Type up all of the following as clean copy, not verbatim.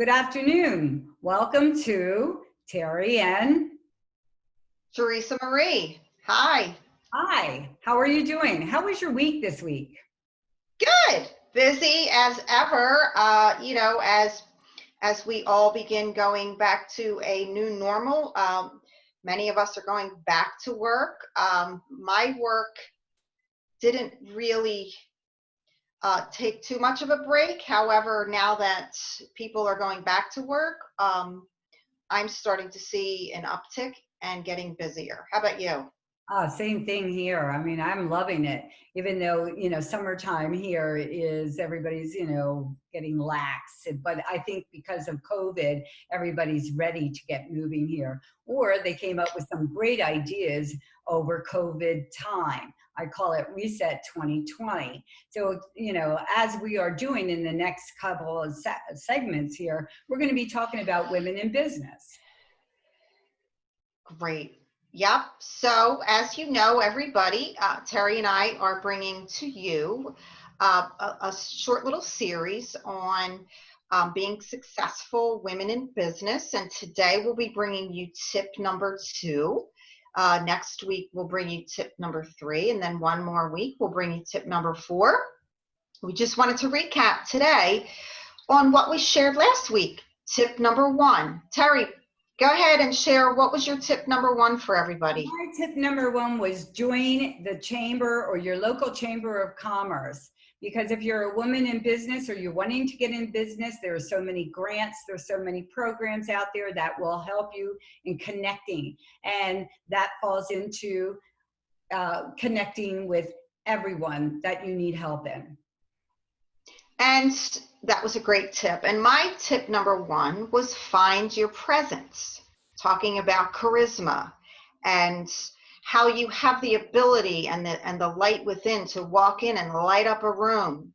Good afternoon. Welcome to Terri and Theresa Marie. Hi. Hi. How are you doing? How was your week this week? Good. Busy as ever. As we all begin going back to a new normal. Many of us are going back to work. My work didn't really take too much of a break. However, now that people are going back to work, I'm starting to see an uptick and getting busier. How about you? Same thing here. I mean, I'm loving it, even though, summertime here is everybody's, getting lax. But I think because of COVID, everybody's ready to get moving here. Or they came up with some great ideas over COVID time. I call it Reset 2020. So, as we are doing in the next couple of segments here, we're going to be talking about women in business. Great. Yep. So as you know, everybody, Terri and I are bringing to you a short little series on being successful women in business. And today we'll be bringing you tip number 2. Next week, we'll bring you tip number 3. And then one more week, we'll bring you tip number 4. We just wanted to recap today on what we shared last week. Tip number 1. Terri, go ahead and share, what was your tip number 1 for everybody? My tip number 1 was join the chamber or your local chamber of commerce. Because if you're a woman in business or you're wanting to get in business, there are so many grants, there's so many programs out there that will help you in connecting. And that falls into connecting with everyone that you need help in. And that was a great tip. And my tip number 1 was find your presence, talking about charisma and how you have the ability and the light within to walk in and light up a room.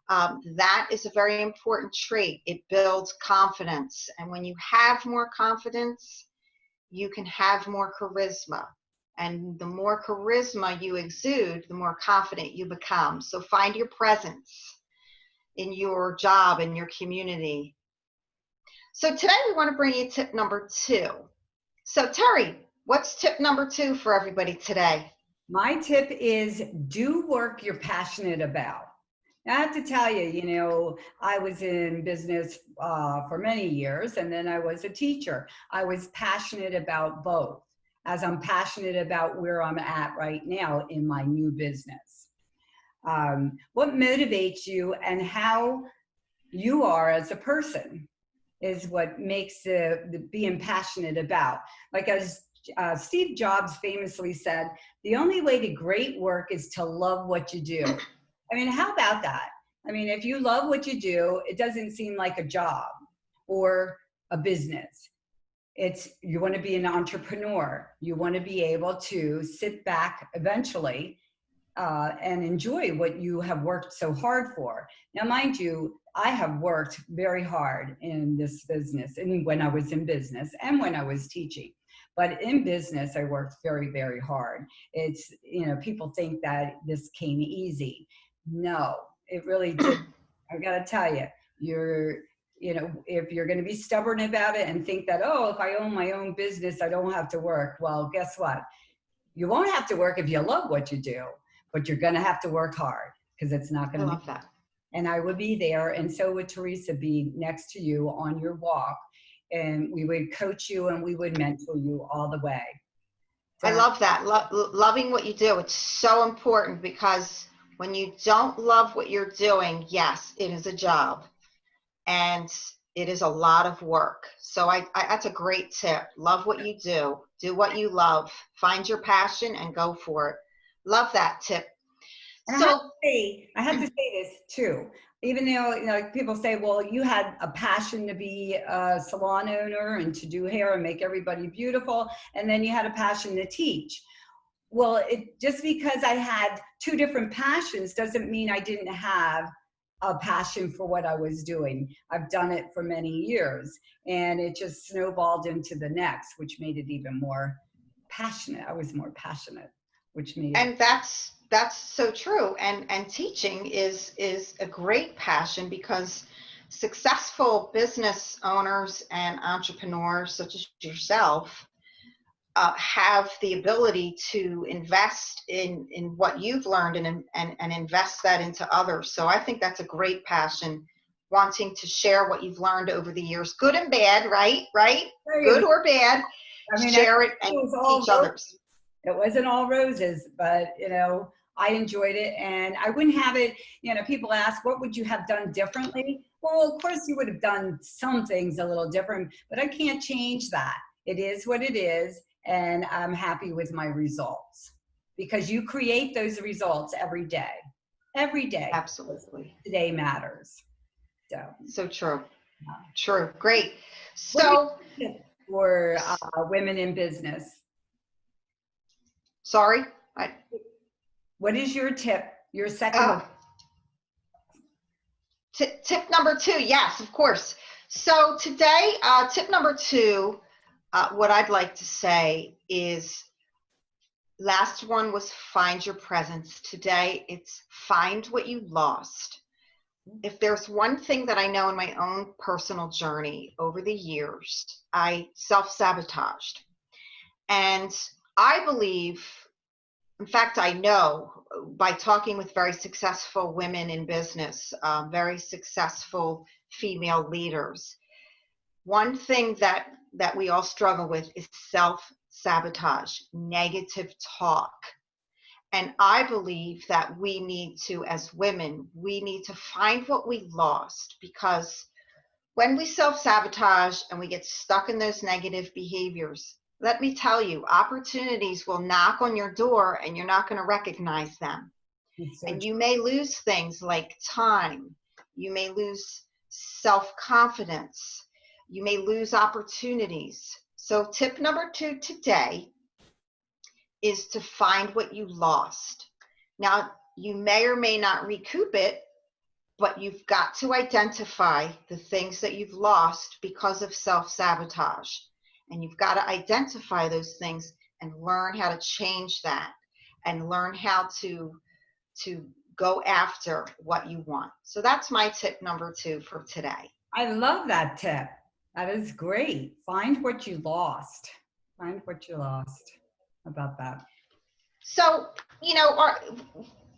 That is a very important trait. It builds confidence. And when you have more confidence, you can have more charisma. And the more charisma you exude, the more confident you become. So find your presence in your job, in your community. So today we want to bring you tip number 2. So Terri, what's tip number 2 for everybody today? My tip is do work you're passionate about. Now, I have to tell you, I was in business for many years, and then I was a teacher. I was passionate about both, as I'm passionate about where I'm at right now in my new business. What motivates you and how you are as a person is what makes the being passionate about. Like as Steve Jobs famously said, the only way to great work is to love what you do. I mean, how about that? I mean, if you love what you do, it doesn't seem like a job or a business. You want to be an entrepreneur. You want to be able to sit back eventually and enjoy what you have worked so hard for. Now, mind you, I have worked very hard in this business, and when I was in business and when I was teaching. But in business, I worked very, very hard. It's, people think that this came easy. No, it really didn't. I got to tell you, if you're going to be stubborn about it and think that, oh, if I own my own business, I don't have to work. Well, guess what? You won't have to work if you love what you do. But you're going to have to work hard because it's not going to be. I love that. And I would be there, and so would Theresa be next to you on your walk, and we would coach you and we would mentor you all the way. So, I love that. Loving what you do. It's so important because when you don't love what you're doing, yes, it is a job and it is a lot of work. So that's a great tip. Love what you do. Do what you love. Find your passion and go for it. Love that tip. And I have to say this too. Even though, people say, well, you had a passion to be a salon owner and to do hair and make everybody beautiful, and then you had a passion to teach. Well, just because I had 2 different passions doesn't mean I didn't have a passion for what I was doing. I've done it for many years, and it just snowballed into the next, which made it even more passionate. I was more passionate, which made it. And that's so true. And teaching is a great passion because successful business owners and entrepreneurs such as yourself have the ability to invest in what you've learned and invest that into others. So I think that's a great passion, wanting to share what you've learned over the years, good and bad, right? Good or bad, I mean, share it and teach others. It wasn't all roses, but I enjoyed it, and I wouldn't have it. People ask, what would you have done differently? Well, of course you would have done some things a little different, but I can't change that. It is what it is, and I'm happy with my results, because you create those results every day. Every day. Absolutely. Today matters. So true. True. Great. So for women in business. Sorry? What is your tip? Your second? Tip number 2. Yes, of course. So today, tip number 2, what I'd like to say is, last one was find your presence. Today, it's find what you lost. If there's one thing that I know in my own personal journey over the years, I self-sabotaged. And I believe, in fact, I know by talking with very successful women in business, very successful female leaders, one thing that we all struggle with is self-sabotage, negative talk. And I believe that we need to, as women, we need to find what we lost, because when we self-sabotage and we get stuck in those negative behaviors, let me tell you, opportunities will knock on your door and you're not going to recognize them. And you may lose things like time. You may lose self-confidence. You may lose opportunities. So tip number 2 today is to find what you lost. Now, you may or may not recoup it, but you've got to identify the things that you've lost because of self-sabotage. And you've got to identify those things and learn how to change that and learn how to go after what you want. So that's my tip number 2 for today. I love that tip. That is great. Find what you lost. Find what you lost. About that. So,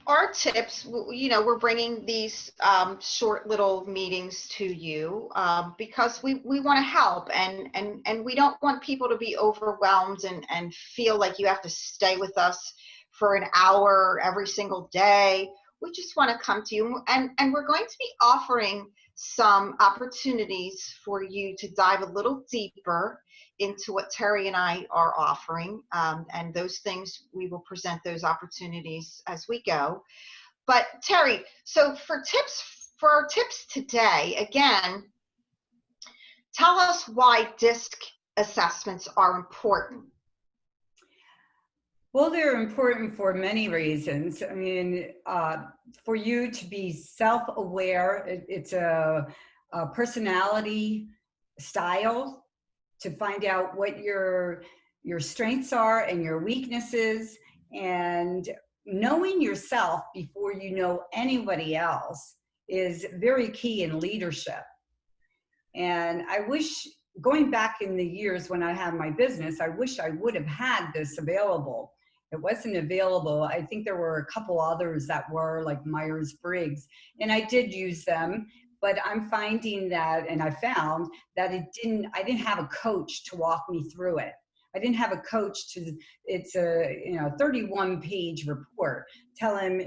our tips, we're bringing these short little meetings to you because we want to help, and we don't want people to be overwhelmed and feel like you have to stay with us for an hour every single day. We just want to come to you, and we're going to be offering some opportunities for you to dive a little deeper into what Terri and I are offering, and those things, we will present those opportunities as we go. But Terri, so for our tips today, again, tell us why DISC assessments are important. Well, they're important for many reasons. I mean, for you to be self-aware, it's a personality style, to find out what your strengths are and your weaknesses, and knowing yourself before you know anybody else is very key in leadership. And I wish, going back in the years when I had my business, I wish I would have had this available. It wasn't available. I think there were a couple others that were, like Myers-Briggs, and I did use them. But I'm finding that, and I found that I didn't have a coach to walk me through it. I didn't have a coach it's a 31-page report telling,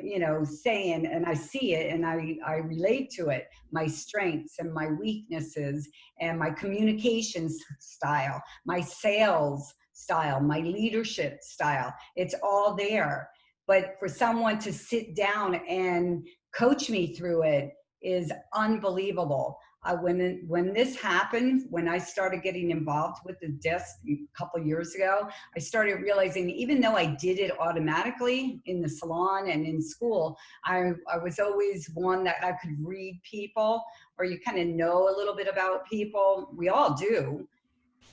saying, and I see it and I relate to it, my strengths and my weaknesses and my communications style, my sales style, my leadership style. It's all there. But for someone to sit down and coach me through it is unbelievable. When this happened, when I started getting involved with the DISC a couple of years ago, I started realizing, even though I did it automatically in the salon and in school, I was always one that I could read people, or you kind of know a little bit about people. We all do,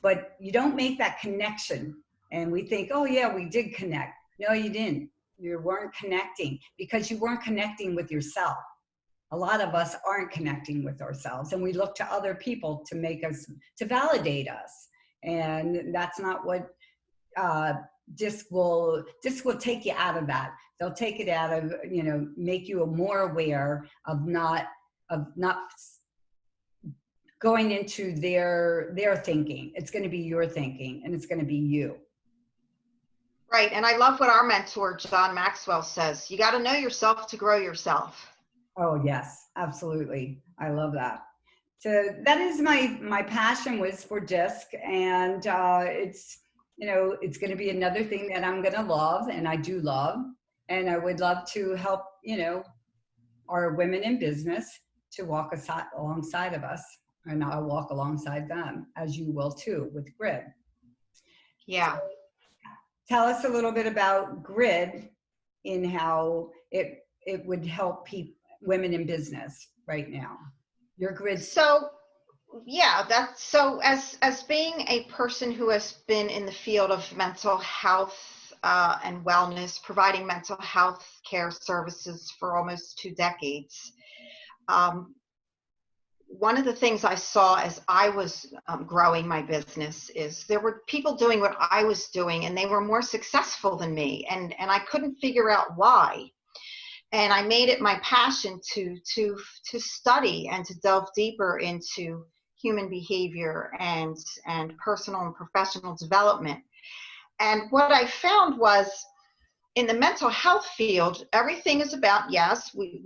but you don't make that connection. And we think, oh yeah, we did connect. No, you didn't. You weren't connecting because you weren't connecting with yourself. a lot of us aren't connecting with ourselves, and we look to other people to make us, to validate us. And that's not what uh, disc will take you out of that. They'll take it out of, make you more aware of not going into their thinking. It's going to be your thinking, and it's going to be you. Right. And I love what our mentor, John Maxwell, says. You got to know yourself to grow yourself. Oh, yes, absolutely. I love that. So that is my passion was for disc, and it's going to be another thing that I'm going to love, and I do love, and I would love to help our women in business to walk alongside of us, and I'll walk alongside them, as you will too, with Grid. Yeah. Tell us a little bit about Grid in how it would help women in business right now. Your Grid. So yeah, that's so as being a person who has been in the field of mental health and wellness, providing mental health care services for almost 2 decades. One of the things I saw as I was growing my business is there were people doing what I was doing, and they were more successful than me, and I couldn't figure out why. And I made it my passion to study and to delve deeper into human behavior and personal and professional development. And what I found was, in the mental health field, everything is about, yes, we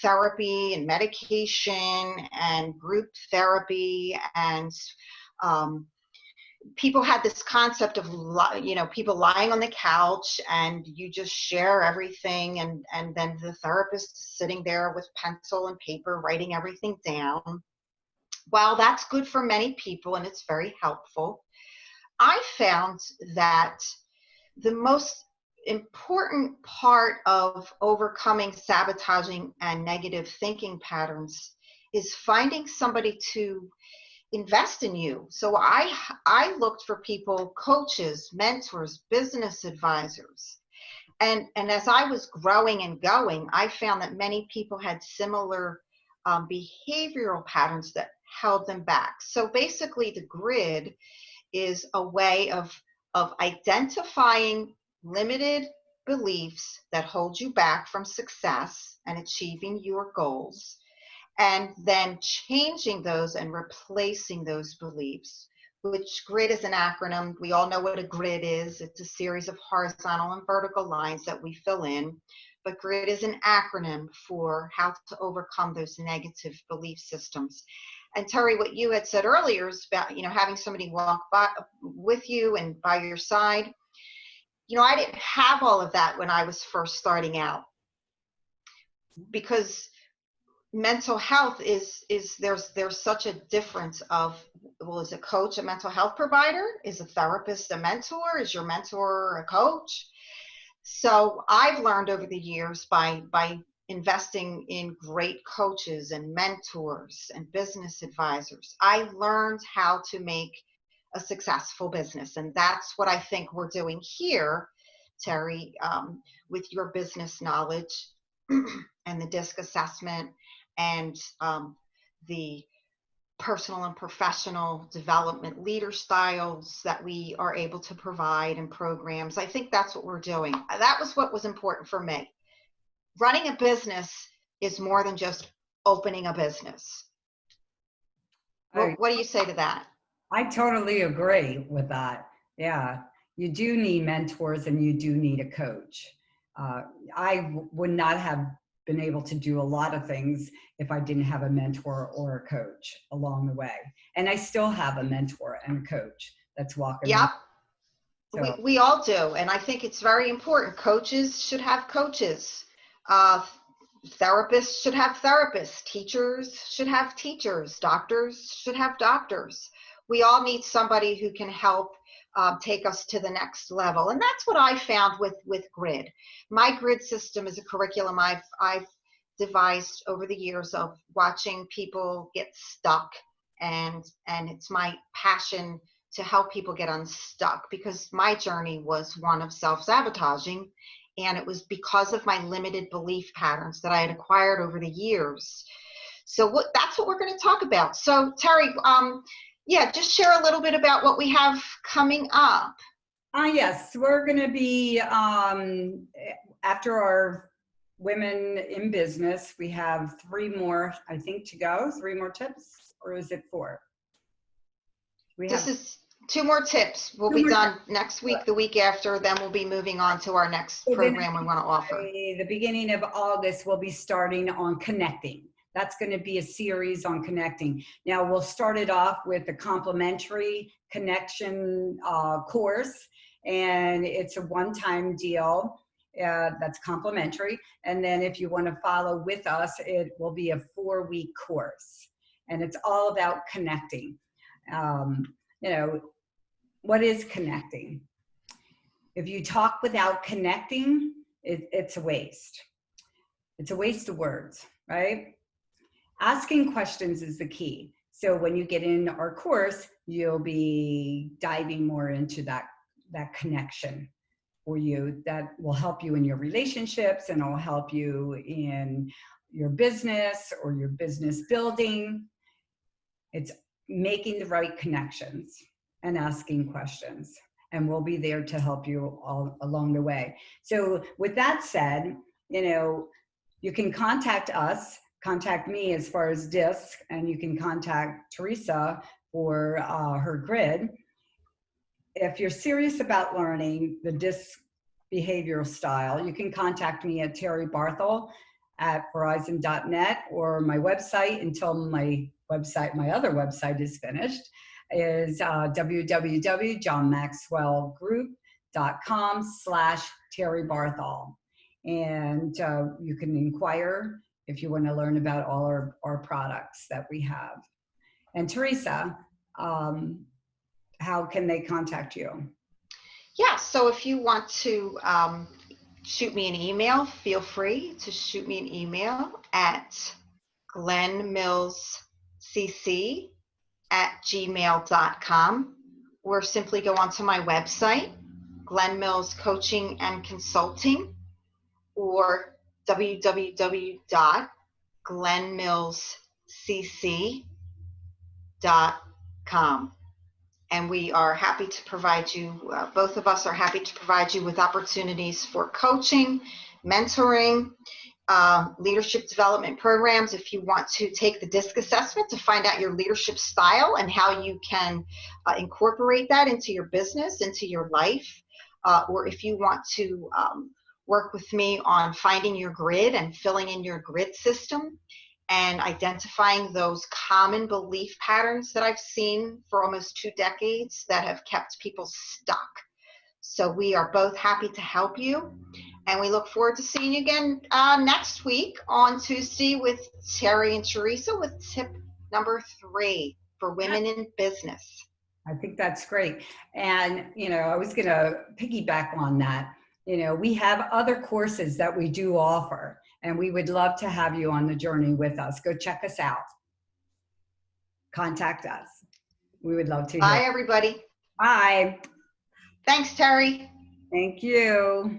therapy and medication and group therapy, and people had this concept of people lying on the couch and you just share everything, and then the therapist is sitting there with pencil and paper writing everything down. While that's good for many people and it's very helpful, I found that the most important part of overcoming sabotaging and negative thinking patterns is finding somebody to invest in you. So I looked for people, coaches, mentors, business advisors. And as I was growing and going, I found that many people had similar behavioral patterns that held them back. So basically the Grid is a way of identifying limited beliefs that hold you back from success and achieving your goals, and then changing those and replacing those beliefs, which Grid is an acronym. We all know what a grid is. It's a series of horizontal and vertical lines that we fill in. But Grid is an acronym for how to overcome those negative belief systems. And Terri, what you had said earlier is about, having somebody walk by with you and by your side. I didn't have all of that when I was first starting out, because mental health is there's such a difference of, well, is a coach a mental health provider? Is a therapist a mentor? Is your mentor a coach? So I've learned over the years by investing in great coaches and mentors and business advisors, I learned how to make a successful business. And that's what I think we're doing here, Terri, with your business knowledge and the DISC assessment and the personal and professional development leader styles that we are able to provide and programs. I think that's what we're doing. That was what was important for me. Running a business is more than just opening a business. What do you say to that? I totally agree with that. Yeah, you do need mentors and you do need a coach. I would not have been able to do a lot of things if I didn't have a mentor or a coach along the way. And I still have a mentor and a coach that's walking. Yep. So. We all do. And I think it's very important. Coaches should have coaches. Therapists should have therapists. Teachers should have teachers. Doctors should have doctors. We all need somebody who can help take us to the next level. And that's what I found with Grid. My Grid system is a curriculum I've devised over the years of watching people get stuck. And it's my passion to help people get unstuck, because my journey was one of self-sabotaging and it was because of my limited belief patterns that I had acquired over the years. So that's what we're going to talk about. So Terri, yeah, just share a little bit about what we have coming up. Yes, we're going to be, after our Women in Business, we have 3 more, I think, to go. 3 more tips, or is it 4? This is 2 more tips. We'll be done next week, the week after, then we'll be moving on to our next program we want to offer. The beginning of August, we'll be starting on connecting. That's going to be a series on connecting. Now, we'll start it off with a complimentary connection course, and it's a one-time deal that's complimentary. And then if you want to follow with us, it will be a 4-week course, and it's all about connecting. You know, what is connecting? If you talk without connecting, it's a waste. It's a waste of words, right? Asking questions is the key. So when you get in our course, you'll be diving more into that connection for you that will help you in your relationships, and it will help you in your business or your business building. It's making the right connections and asking questions. And we'll be there to help you all along the way. So with that said, you know, you can contact us, contact me as far as DISC, and you can contact Theresa for her grid. If you're serious about learning the DISC behavioral style, you can contact me at Terri Barthel at verizon.net, or my website until my other website is finished, is www.johnmaxwellgroup.com/Terri Barthel. And you can inquire if you want to learn about all our products that we have. And Theresa, how can they contact you? Yeah, so if you want to shoot me an email, feel free to shoot me an email at glennmillscc@gmail.com, or simply go onto my website, Glenn Mills Coaching and Consulting, or www.glennmillscc.com. And we are happy to provide you, both of us are happy to provide you with opportunities for coaching, mentoring, leadership development programs. If you want to take the DISC assessment to find out your leadership style and how you can incorporate that into your business, into your life, or if you want to work with me on finding your grid and filling in your grid system and identifying those common belief patterns that I've seen for almost 2 decades that have kept people stuck. So we are both happy to help you, and we look forward to seeing you again next week on Tuesday with Terri and Theresa with tip number 3 for women in business. I think that's great. And, you know, I was going to piggyback on that. You know, we have other courses that we do offer, and we would love to have you on the journey with us. Go check us out. Contact us. We would love to hear. Bye, everybody. Bye. Thanks, Terri. Thank you.